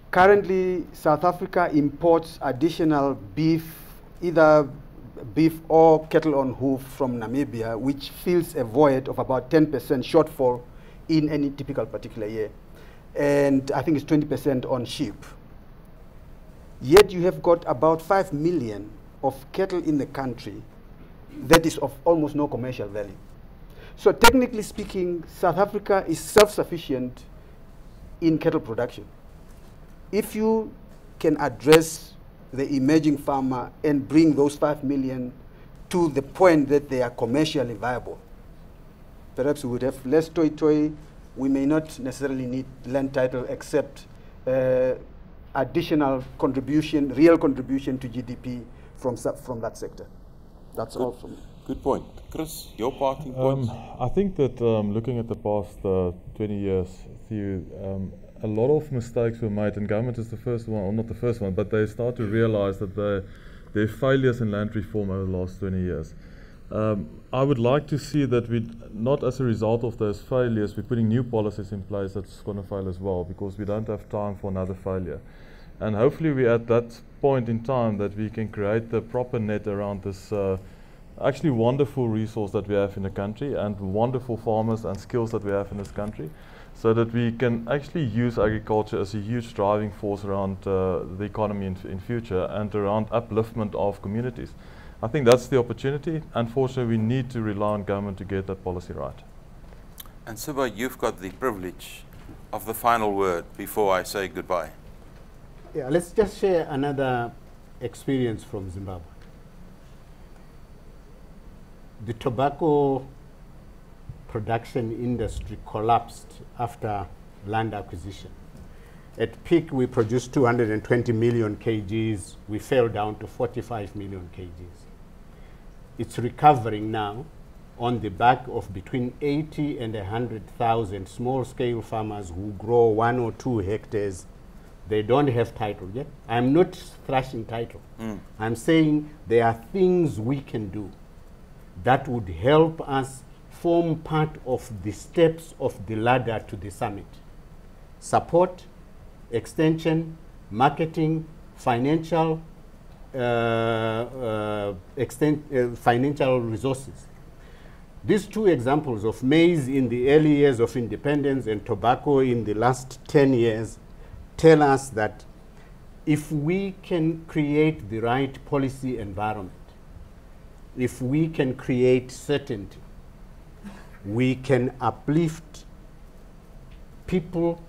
Currently, South Africa imports additional beef, either beef or cattle on hoof from Namibia, which fills a void of about 10% shortfall in any typical particular year. And I think it's 20% on sheep. Yet you have got about 5 million of cattle in the country that is of almost no commercial value. So technically speaking, South Africa is self-sufficient in cattle production. If you can address the emerging farmer and bring those 5 million to the point that they are commercially viable, perhaps we would have less toy-toy. We may not necessarily need land title except additional contribution, real contribution to GDP from that sector. That's all from me. Good point. Chris, your parting points? I think that looking at the past 20 years, a lot of mistakes were made, and government is the first one, or not the first one, but they start to realize that their failures in land reform over the last 20 years. I would like to see that we, not as a result of those failures, we're putting new policies in place that's going to fail as well, because we don't have time for another failure. And hopefully we're at that point in time that we can create the proper net around this actually wonderful resource that we have in the country, and wonderful farmers and skills that we have in this country, so that we can actually use agriculture as a huge driving force around the economy in future, and around upliftment of communities. I think that's the opportunity. Unfortunately, we need to rely on government to get that policy right. And Siba, you've got the privilege of the final word before I say goodbye. Yeah, let's just share another experience from Zimbabwe. The tobacco production industry collapsed after land acquisition. At peak, we produced 220 million kgs. We fell down to 45 million kgs. It's recovering now on the back of between 80 and 100,000 small-scale farmers who grow 1 or 2 hectares. They don't have title yet. I'm not thrashing title. I'm saying there are things we can do that would help us form part of the steps of the ladder to the summit. Support, extension, marketing, financial, financial resources. These 2 examples of maize in the early years of independence and tobacco in the last 10 years tell us that if we can create the right policy environment, if we can create certainty, we can uplift people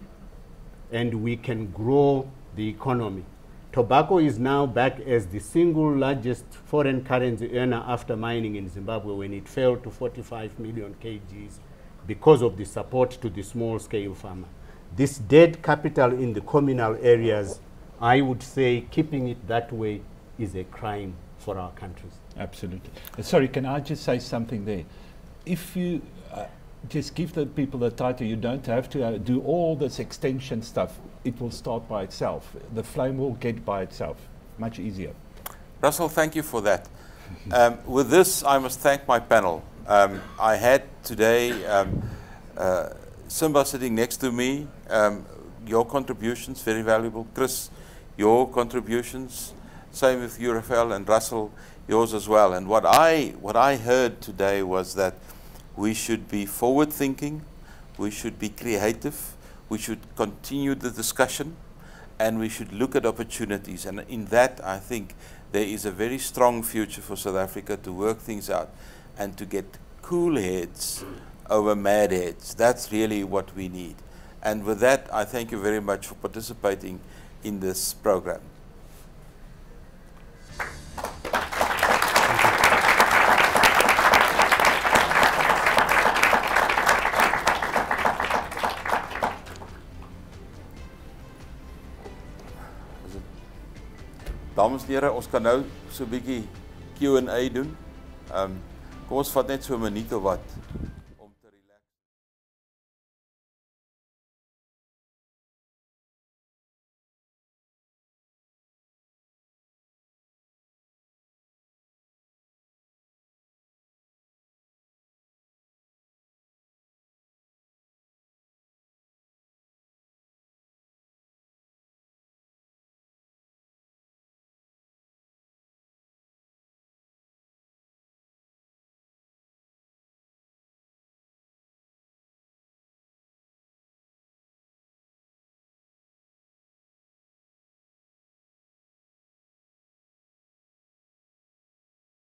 and we can grow the economy. Tobacco is now back as the single largest foreign currency earner after mining in Zimbabwe, when it fell to 45 million kgs because of the support to the small-scale farmer. This dead capital in the communal areas, I would say keeping it that way is a crime for our countries. Absolutely. Sorry, can I just say something there? If you just give the people the title, you don't have to do all this extension stuff. It will start by itself. The flame will get by itself. Much easier. Russell, thank you for that. With this, I must thank my panel. I had today Simba sitting next to me. Your contributions, very valuable. Chris, your contributions. Same with you, Rafael, and Russell, yours as well. And what I heard today was that we should be forward-thinking, we should be creative, we should continue the discussion, and we should look at opportunities. And in that, I think there is a very strong future for South Africa to work things out and to get cool heads over mad heads. That's really what we need. And with that, I thank you very much for participating in this program. Dames en here, ons kan nou so 'n bietjie Q&A doen. Kom ons vat net so 'n minuut of wat.